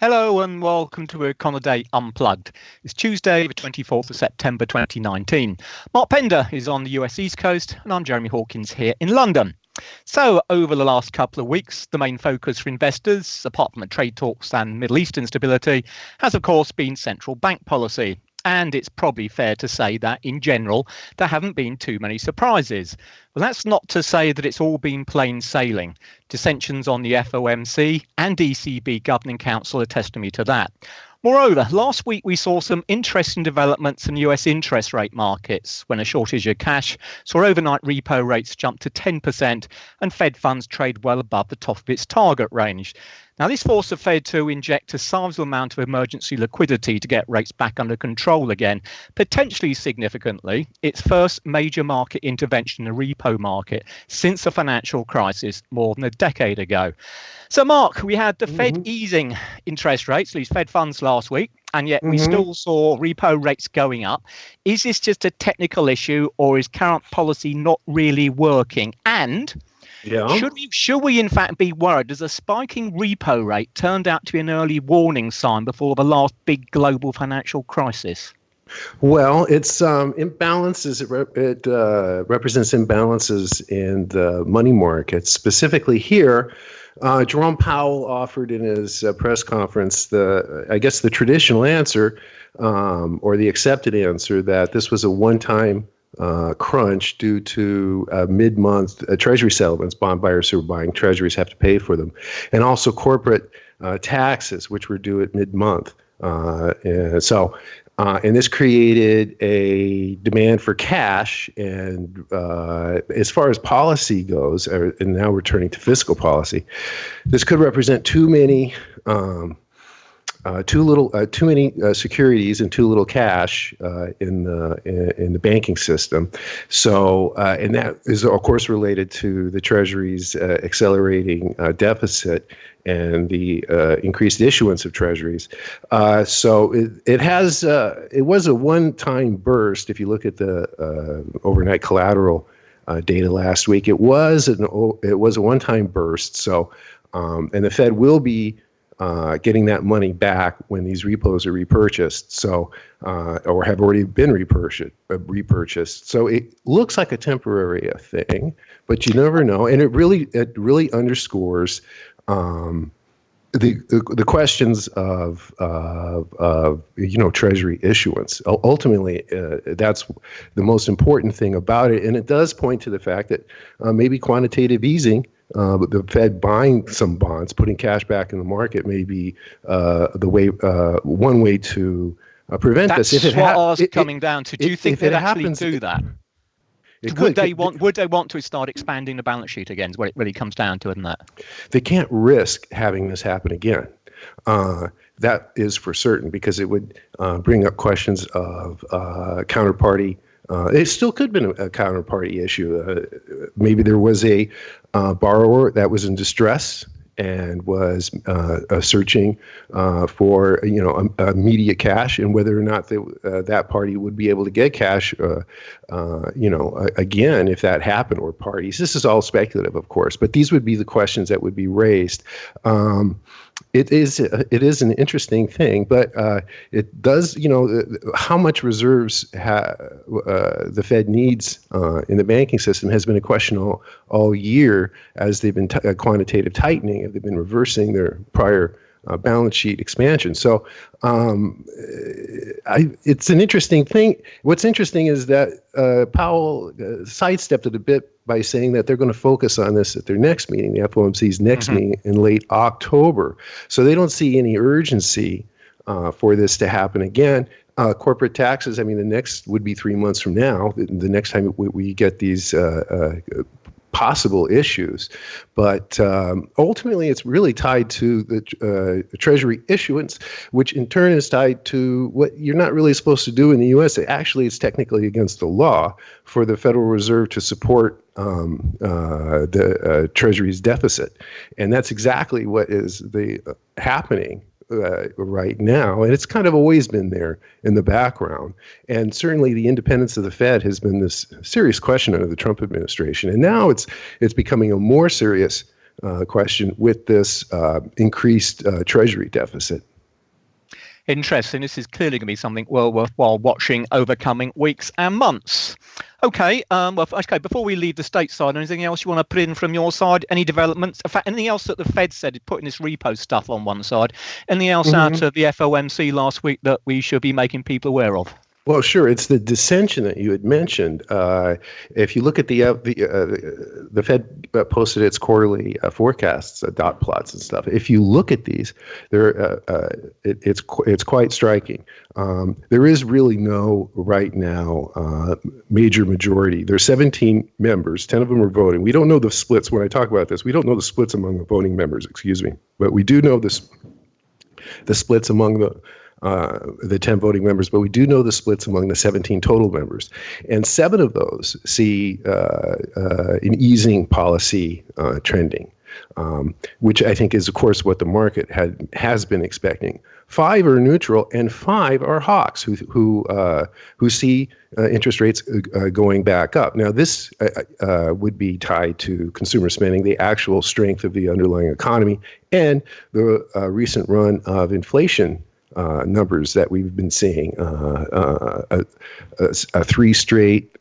Hello and welcome to Econo Day Unplugged. It's Tuesday, the 24th of September 2019. Mark Pender is on the US East Coast and I'm Jeremy Hawkins here in London. So over the last couple of weeks, the main focus for investors, apart from the trade talks and Middle Eastern stability, has of course been central bank policy. And it's probably fair to say that in general, there haven't been too many surprises. Well, that's not to say that it's all been plain sailing. Dissensions on the FOMC and ECB Governing Council are testimony to that. Moreover, last week we saw some interesting developments in US interest rate markets when a shortage of cash saw overnight repo rates jump to 10% and Fed funds trade well above the top of its target range. Now, this forced the Fed to inject a sizable amount of emergency liquidity to get rates back under control again, potentially significantly, its first major market intervention in the repo market since the financial crisis more than a decade ago. So, Mark, we had the Fed easing interest rates, these Fed funds last week, and yet we still saw repo rates going up. Is this just a technical issue or is current policy not really working? And should we in fact be worried as a spiking repo rate turned out to be an early warning sign before the last big global financial crisis? Well, it's imbalances. It represents imbalances in the money market. Specifically here, Jerome Powell offered in his press conference the traditional answer or the accepted answer that this was a one-time crunch due to mid-month Treasury settlements. Bond buyers who were buying Treasuries have to pay for them, and also corporate taxes, which were due at mid-month. And this created a demand for cash. And as far as policy goes, and now we're turning to fiscal policy, this could represent too many securities and too little cash in the banking system. So, and that is of course related to the Treasury's accelerating deficit and the increased issuance of Treasuries. So it was a one-time burst. If you look at the overnight collateral data last week, it was a one-time burst. So, and the Fed will be getting that money back when these repos are repurchased, so or have already been repurchased. So it looks like a temporary thing, but you never know, and it really underscores the questions of Treasury issuance. Ultimately, that's the most important thing about it, and it does point to the fact that maybe quantitative easing. But the Fed buying some bonds, putting cash back in the market, may be one way to prevent this. That's what I was coming down to. Do you think they'd actually do that? Would they want to start expanding the balance sheet again? Is what it really comes down to, isn't it? They can't risk having this happen again. That is for certain, because it would bring up questions of counterparty. It still could have been a counterparty issue. Maybe there was a borrower that was in distress and was searching for immediate cash, and whether or not that party would be able to get cash, again, if that happened, or parties. This is all speculative, of course, but these would be the questions that would be raised. It is an interesting thing, but it does, how much reserves the Fed needs in the banking system has been a question all year as they've been quantitative tightening, and they've been reversing their prior balance sheet expansion. So it's an interesting thing. What's interesting is that Powell sidestepped it a bit by saying that they're going to focus on this at their next meeting, the FOMC's next meeting in late October. So they don't see any urgency for this to happen again. Corporate taxes, the next would be 3 months from now, the next time we get these possible issues. But ultimately, it's really tied to the Treasury issuance, which in turn is tied to what you're not really supposed to do in the U.S. Actually, it's technically against the law for the Federal Reserve to support the Treasury's deficit. And that's exactly what is happening right now, and it's kind of always been there in the background. And certainly the independence of the Fed has been this serious question under the Trump administration, and now it's becoming a more serious question with this increased Treasury deficit. Interesting. This is clearly going to be something well worthwhile watching over coming weeks and months. Okay. Before we leave the stateside, anything else you want to put in from your side? Any developments? In fact, anything else that the Fed said, putting this repo stuff on one side? Anything else out of the FOMC last week that we should be making people aware of? Well, sure. It's the dissension that you had mentioned. If you look at the Fed posted its quarterly forecasts, dot plots and stuff. If you look at these, it's quite striking. There is really no right now major majority. There's 17 members. 10 of them are voting. We don't know the splits. When I talk about this, we don't know the splits among the voting members. Excuse me, but we do know the splits among the 10 voting members, but we do know the splits among the 17 total members. And 7 of those see an easing policy trending, which I think is, of course, what the market has been expecting. 5 are neutral, and 5 are hawks who see interest rates going back up. Now, this would be tied to consumer spending, the actual strength of the underlying economy, and the recent run of inflation numbers that we've been seeing, a 3 straight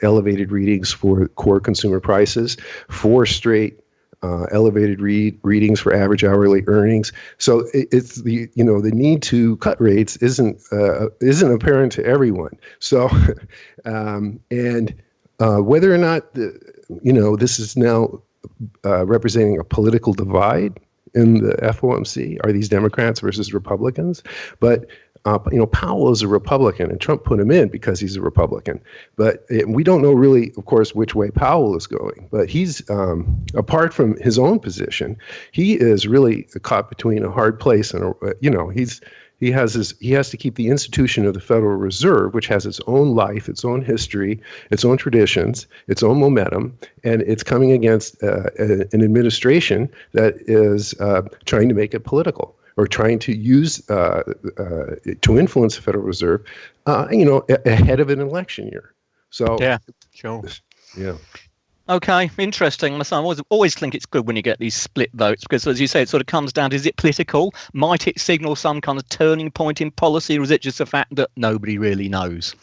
elevated readings for core consumer prices, 4 straight elevated readings for average hourly earnings. So it's the need to cut rates isn't apparent to everyone. So whether or not this is now representing a political divide in the FOMC, are these Democrats versus Republicans? But Powell is a Republican, and Trump put him in because he's a Republican. But we don't know really, of course, which way Powell is going. But he's, apart from his own position, he is really caught between a hard place, and he has to keep the institution of the Federal Reserve, which has its own life, its own history, its own traditions, its own momentum, and it's coming against an administration that is trying to make it political, or trying to use to influence the Federal Reserve, ahead of an election year. So yeah, sure, yeah. Okay, interesting. I always think it's good when you get these split votes, because, as you say, it sort of comes down to, is it political? Might it signal some kind of turning point in policy, or is it just the fact that nobody really knows?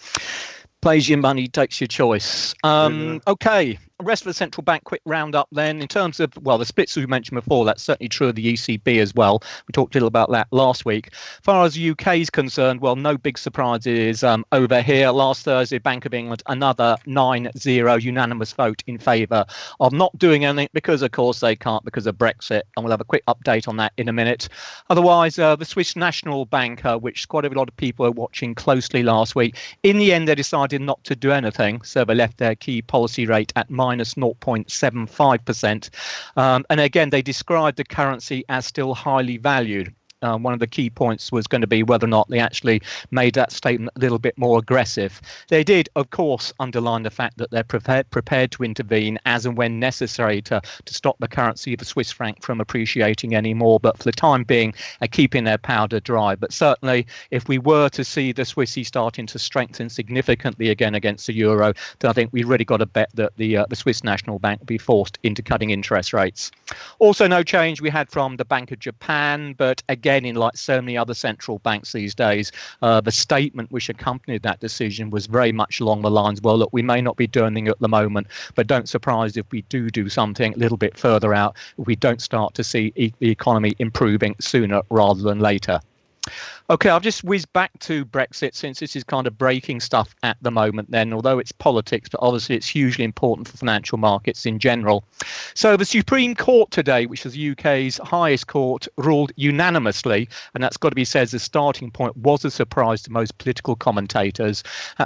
Plays your money, takes your choice. Okay. Rest of the central bank, quick roundup then. In terms of, the splits we mentioned before, that's certainly true of the ECB as well. We talked a little about that last week. As far as the UK is concerned, no big surprises over here. Last Thursday, Bank of England, another 9-0 unanimous vote in favour of not doing anything because, of course, they can't because of Brexit. And we'll have a quick update on that in a minute. Otherwise, the Swiss National Bank, which quite a lot of people are watching closely last week, in the end, they decided not to do anything. So they left their key policy rate at minus 0.75%. And again, they described the currency as still highly valued. One of the key points was going to be whether or not they actually made that statement a little bit more aggressive. They did, of course, underline the fact that they're prepared to intervene as and when necessary to stop the currency of the Swiss franc from appreciating anymore. But for the time being, keeping their powder dry. But certainly, if we were to see the Swissy starting to strengthen significantly again against the euro, then I think we've really got to bet that the Swiss National Bank will be forced into cutting interest rates. Also, no change we had from the Bank of Japan, but again, in like so many other central banks these days, the statement which accompanied that decision was very much along the lines, well, look, we may not be doing anything at the moment, but don't surprise if we do something a little bit further out, if we don't start to see the economy improving sooner rather than later. Okay, I'll just whiz back to Brexit, since this is kind of breaking stuff at the moment then, although it's politics, but obviously it's hugely important for financial markets in general. So the Supreme Court today, which is the UK's highest court, ruled unanimously, and that's got to be said as a starting point, was a surprise to most political commentators.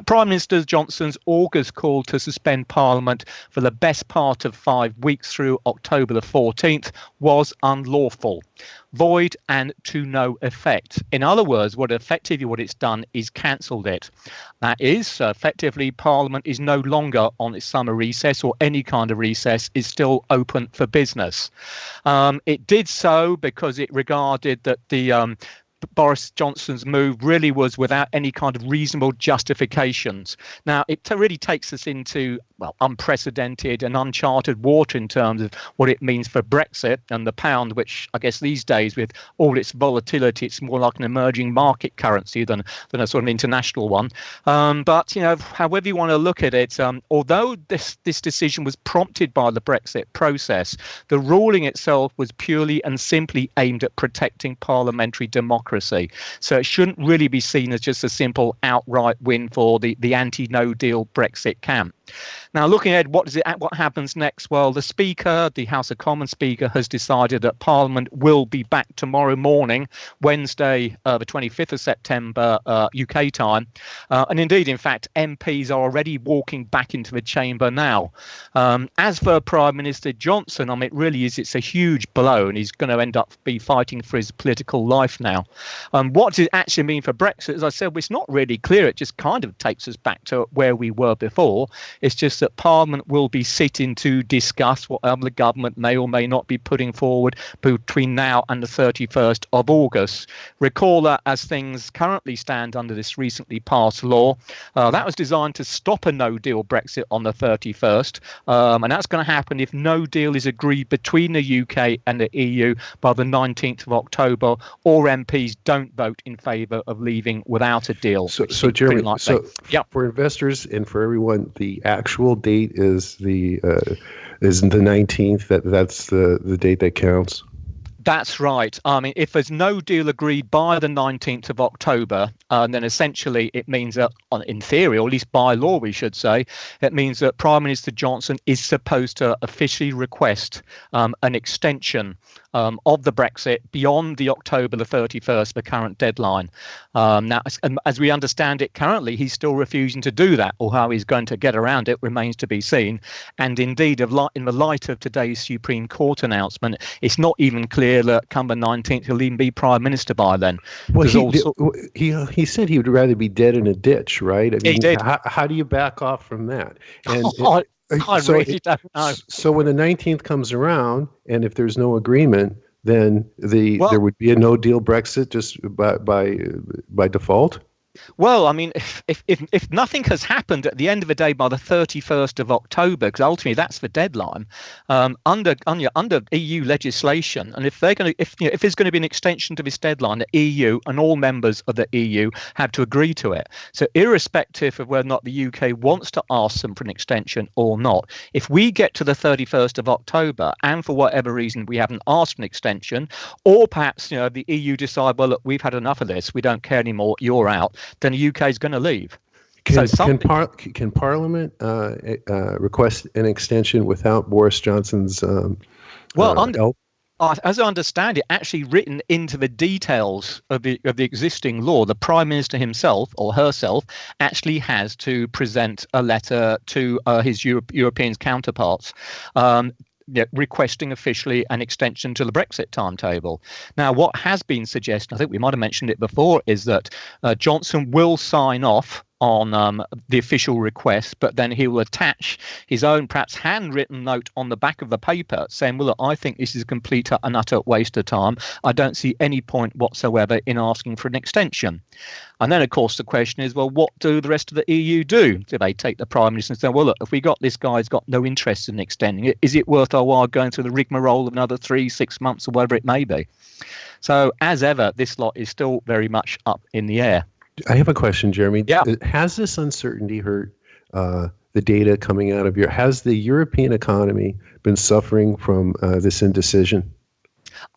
Prime Minister Johnson's August call to suspend Parliament for the best part of 5 weeks through October the 14th was unlawful, void and to no effect. In other words, what it's done is cancelled it. That is, effectively, Parliament is no longer on its summer recess, or any kind of recess is still open for business. It did so because it regarded that the Boris Johnson's move really was without any kind of reasonable justifications. Now, it really takes us into, well, unprecedented and uncharted water in terms of what it means for Brexit and the pound, which I guess these days, with all its volatility, it's more like an emerging market currency than a sort of international one. But, however you want to look at it, although this decision was prompted by the Brexit process, the ruling itself was purely and simply aimed at protecting parliamentary democracy. So it shouldn't really be seen as just a simple outright win for the anti-no deal Brexit camp. Now, looking ahead, what happens next? Well, the House of Commons Speaker, has decided that Parliament will be back tomorrow morning, Wednesday, the 25th of September, UK time. And indeed, in fact, MPs are already walking back into the chamber now. As for Prime Minister Johnson, it's a huge blow, and he's going to end up be fighting for his political life now. What does it actually mean for Brexit? As I said, it's not really clear. It just kind of takes us back to where we were before. It's just that Parliament will be sitting to discuss what the government may or may not be putting forward between now and the 31st of August. Recall that as things currently stand under this recently passed law, that was designed to stop a no-deal Brexit on the 31st. And that's going to happen if no deal is agreed between the UK and the EU by the 19th of October, or MPs don't vote in favour of leaving without a deal. So Jeremy, for investors and for everyone, the actual date is the 19th. That's the date that counts. That's right. If there's no deal agreed by the 19th of October, then essentially it means that, in theory, or at least by law, we should say, it means that Prime Minister Johnson is supposed to officially request an extension of the Brexit beyond the October the 31st, the current deadline. Now, as we understand it currently, he's still refusing to do that, or how he's going to get around it remains to be seen. And indeed, in the light of today's Supreme Court announcement, it's not even clear that come the 19th he'll even be Prime Minister by then. Well, he said he would rather be dead in a ditch, right? He did. How do you back off from that? And I really don't know. So when the 19th comes around, and if there's no agreement, then there would be a no-deal Brexit just by default? Well, if nothing has happened at the end of the day by the 31st of October, because ultimately that's the deadline, under EU legislation, and if there's going to be an extension to this deadline, the EU and all members of the EU have to agree to it. So irrespective of whether or not the UK wants to ask them for an extension or not, if we get to the 31st of October and for whatever reason we haven't asked for an extension, or perhaps the EU decide, well, look, we've had enough of this, we don't care anymore, you're out, then the UK is going to leave. Can Parliament request an extension without Boris Johnson's help? As I understand it, actually written into the details of the existing law, the Prime Minister himself or herself actually has to present a letter to his European counterparts, requesting officially an extension to the Brexit timetable. Now, what has been suggested, I think we might have mentioned it before, is that Johnson will sign off on the official request, but then he will attach his own perhaps handwritten note on the back of the paper saying, well, look, I think this is a complete and utter waste of time. I don't see any point whatsoever in asking for an extension. And then, of course, the question is, well, what do the rest of the EU do? Do they take the Prime Minister and say, well, look, if we got this guy's got no interest in extending it, is it worth our while going through the rigmarole of another 3-6 months or whatever it may be? So, as ever, this lot is still very much up in the air. I have a question, Jeremy. Yeah. Has this uncertainty hurt the data coming out of Europe? Has the European economy been suffering from this indecision?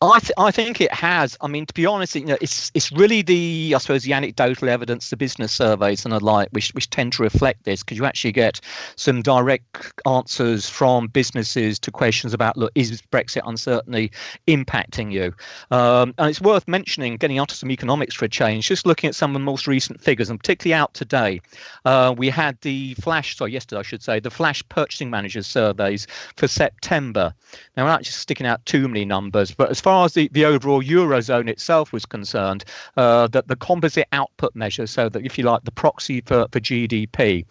I think it has. To be honest, it's really the anecdotal evidence, the business surveys and the like, which tend to reflect this, because you actually get some direct answers from businesses to questions about, look, is Brexit uncertainty impacting you? And it's worth mentioning, getting onto some economics for a change, just looking at some of the most recent figures, and particularly out today. We had yesterday I should say, the flash purchasing managers surveys for September. Now, we're not just sticking out too many numbers, but as far as the overall Eurozone itself was concerned, that the composite output measure, so that if you like the proxy for GDP,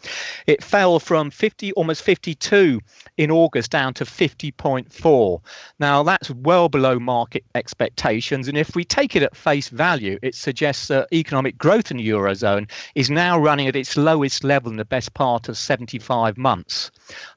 it fell from almost 52 in August down to 50.4. Now that's well below market expectations, and if we take it at face value, it suggests that economic growth in the Eurozone is now running at its lowest level in the best part of 75 months.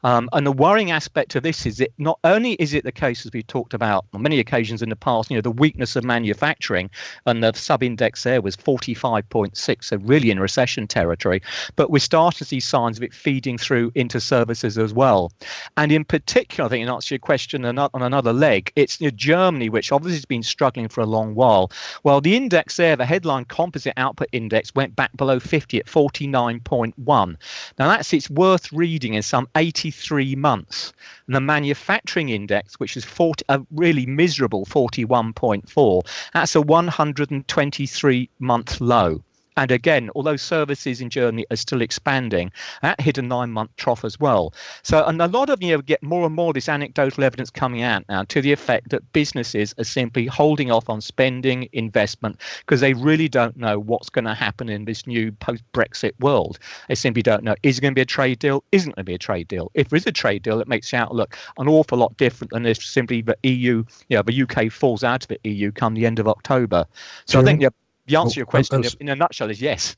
And the worrying aspect of this is that not only is it the case, as we've talked about on many occasions in the past, the weakness of manufacturing, and the sub-index there was 45.6, so really in recession territory, but we're starting to see signs of it feeding through into services as well. And in particular, I think, in answer to your question on another leg, it's Germany, which obviously has been struggling for a long while. Well, the index there, the headline composite output index, went back below 50 at 49.1. Now, it's worth reading in some 83 months. And the manufacturing index, which is a really miserable 41.4, that's a 123-month low. And again, although services in Germany are still expanding, that hit a 9-month trough as well. So, and a lot of, get more and more this anecdotal evidence coming out now to the effect that businesses are simply holding off on spending, investment, because they really don't know what's going to happen in this new post-Brexit world. They simply don't know. Is it going to be a trade deal? Isn't it going to be a trade deal? If there is a trade deal, it makes the outlook an awful lot different than if simply the EU, the UK falls out of the EU come the end of October. So I think, the answer to your question in a nutshell is yes.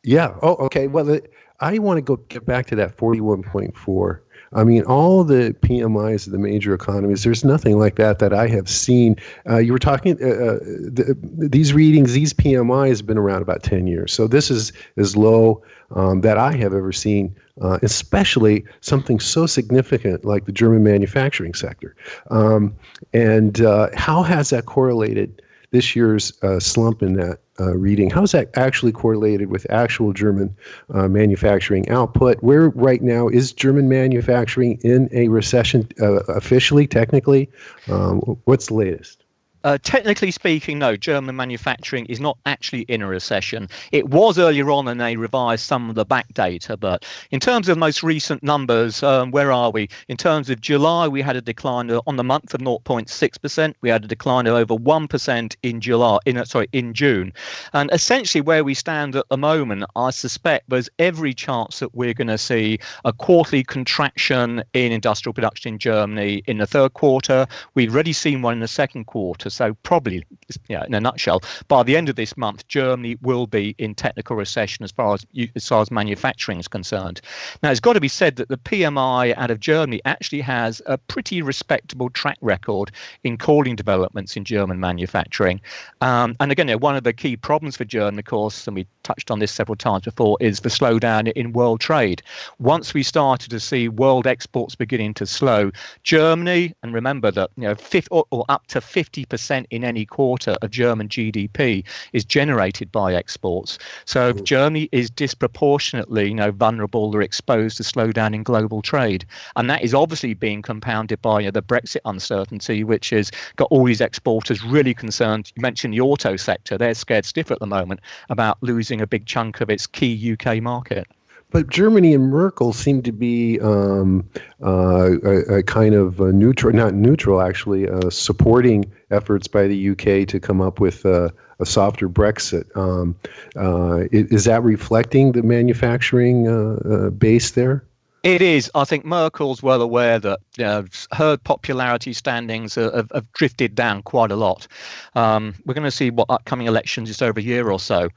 Yeah. Oh, okay. Well, I want to get back to that 41.4. I mean, all the PMIs of the major economies, there's nothing like that I have seen. You were talking, these readings, these PMIs have been around about 10 years. So this is as low that I have ever seen, especially something so significant like the German manufacturing sector. And how has that correlated? This year's slump in that reading, how is that actually correlated with actual German manufacturing output? Where right now is German manufacturing in a recession officially, technically? What's the latest? Technically speaking, no, German manufacturing is not actually in a recession. It was earlier on, and they revised some of the back data. But in terms of most recent numbers, where are we? In terms of July, we had a decline on the month of 0.6%. We had a decline of over 1% in June. And essentially where we stand at the moment, I suspect there's every chance that we're going to see a quarterly contraction in industrial production in Germany in the third quarter. We've already seen one in the second quarter. So probably, in a nutshell, by the end of this month, Germany will be in technical recession as far as manufacturing is concerned. Now, it's got to be said that the PMI out of Germany actually has a pretty respectable track record in calling developments in German manufacturing. And again, one of the key problems for Germany, of course, and we touched on this several times before, is the slowdown in world trade. Once we started to see world exports beginning to slow, Germany, and remember that up to 50% in any quarter of German GDP is generated by exports. So if Germany is disproportionately vulnerable or exposed to slowdown in global trade. And that is obviously being compounded by the Brexit uncertainty, which has got all these exporters really concerned. You mentioned the auto sector. They're scared stiff at the moment about losing a big chunk of its key UK market. But Germany and Merkel seem to be a kind of not neutral, actually, supporting efforts by the UK to come up with a softer Brexit. Is that reflecting the manufacturing base there? It is. I think Merkel's well aware that her popularity standings have drifted down quite a lot. We're going to see what upcoming elections just over a year or so,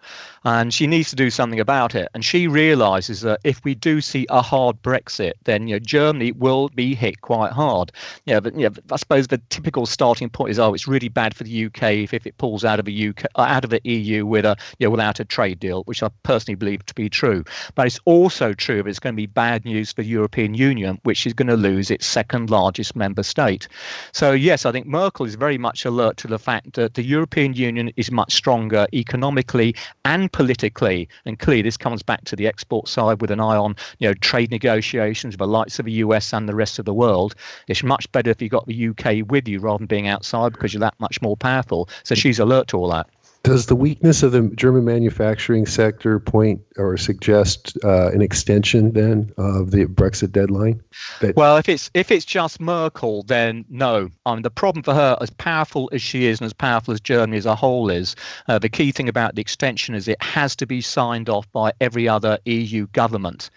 and she needs to do something about it. And she realises that if we do see a hard Brexit, then Germany will be hit quite hard. But I suppose the typical starting point is, it's really bad for the UK if it pulls out of the EU with without a trade deal, which I personally believe to be true. But it's also true that it's going to be bad news for the European Union, which is going to lose its second largest member state. So yes, I think Merkel is very much alert to the fact that the European Union is much stronger economically and politically. And clearly this comes back to the export side with an eye on trade negotiations with the likes of the US and the rest of the world. It's much better if you've got the UK with you rather than being outside, because you're that much more powerful. So she's alert to all that. Does the weakness of the German manufacturing sector point or suggest an extension then of the Brexit deadline? Well, if it's just Merkel, then no. The problem for her, as powerful as she is and as powerful as Germany as a whole is, the key thing about the extension is it has to be signed off by every other EU government.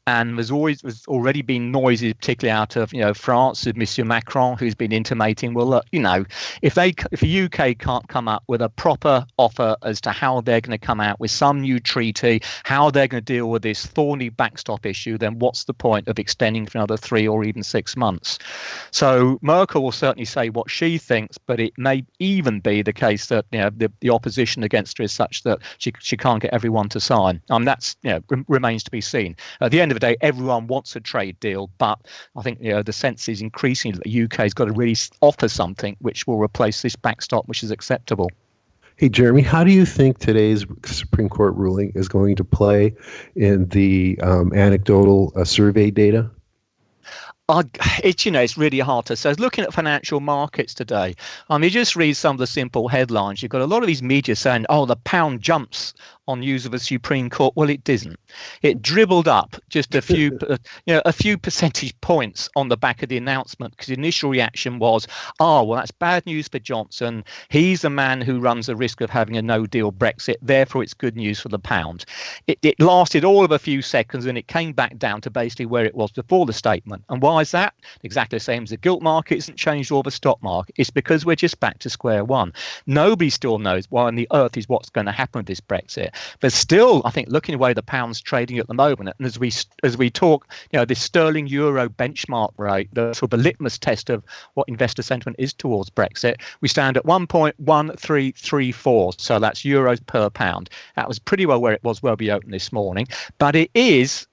And there's already been noises, particularly out of France, with Monsieur Macron, who's been intimating, well, look, if the UK can't come up with a proper offer as to how they're going to come out with some new treaty, how they're going to deal with this thorny backstop issue, then what's the point of extending for another 3 or even 6 months? So Merkel will certainly say what she thinks, but it may even be the case that the opposition against her is such that she can't get everyone to sign. That's remains to be seen. At the end of the day, everyone wants a trade deal, but I think the sense is increasingly that the UK has got to really offer something which will replace this backstop, which is acceptable. Hey, Jeremy, how do you think today's Supreme Court ruling is going to play in the anecdotal survey data? It's really hard to say. I was looking at financial markets today. You just read some of the simple headlines. You've got a lot of these media saying, "Oh, the pound jumps on news of a Supreme Court." Well, it didn't. It dribbled up just a few, a few percentage points on the back of the announcement, because the initial reaction was, "Oh, well, that's bad news for Johnson. He's the man who runs the risk of having a no-deal Brexit. Therefore, it's good news for the pound." It lasted all of a few seconds, and it came back down to basically where it was before the statement. And why is that? Exactly the same as the gilt market hasn't changed or the stock market. It's because we're just back to square one. Nobody still knows why on the earth is what's going to happen with this Brexit. But still, I think looking at the way the pound's trading at the moment, and as we talk, this sterling euro benchmark rate, the sort of litmus test of what investor sentiment is towards Brexit, we stand at 1.1334. So that's euros per pound. That was pretty well where we opened this morning. But it is,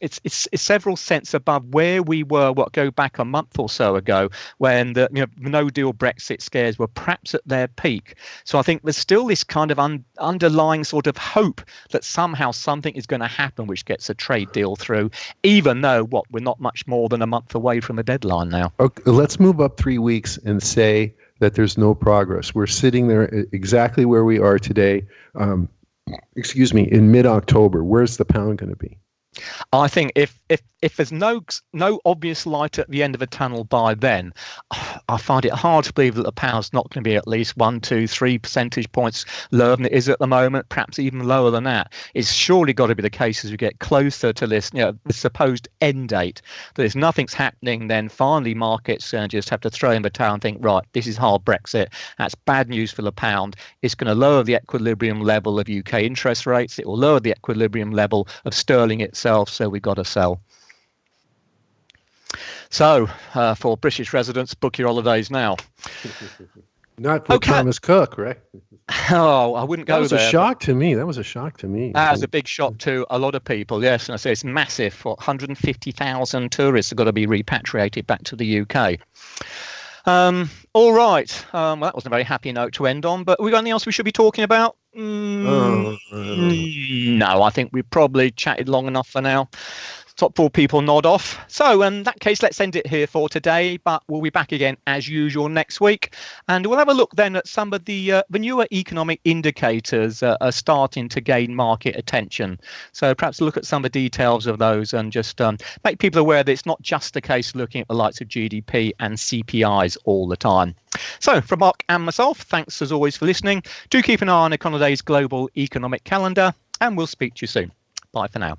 it's several cents above where we were, go back a month or so ago, when the no-deal Brexit scares were perhaps at their peak. So I think there's still this kind of underlying sort of hope that somehow something is going to happen which gets a trade deal through, even though we're not much more than a month away from a deadline now. Okay, let's move up 3 weeks and say that there's no progress. We're sitting there exactly where we are today, in mid-October. Where's the pound going to be? I think if there's no obvious light at the end of the tunnel by then, I find it hard to believe that the pound's not going to be at least 1, 2, 3 percentage points lower than it is at the moment, perhaps even lower than that. It's surely got to be the case as we get closer to this, the supposed end date, that if nothing's happening, then finally markets just have to throw in the towel and think, right, this is hard Brexit. That's bad news for the pound. It's going to lower the equilibrium level of UK interest rates. It will lower the equilibrium level of sterling itself. So we've got to sell. So for British residents, book your holidays now. Not for Thomas Cook, right? Oh, I wouldn't go there. That was a shock to me. That was a shock to me. That was a big shock to a lot of people, yes. And I say it's massive. 150,000 tourists have got to be repatriated back to the UK. All right. Well, that wasn't a very happy note to end on, but have we got anything else we should be talking about? No, I think we've probably chatted long enough for now. Top 4 people nod off. So in that case, let's end it here for today, but we'll be back again as usual next week. And we'll have a look then at some of the newer economic indicators are starting to gain market attention. So perhaps look at some of the details of those and just make people aware that it's not just the case of looking at the likes of GDP and CPIs all the time. So from Mark and myself, thanks as always for listening. Do keep an eye on Econoday's global economic calendar, and we'll speak to you soon. Bye for now.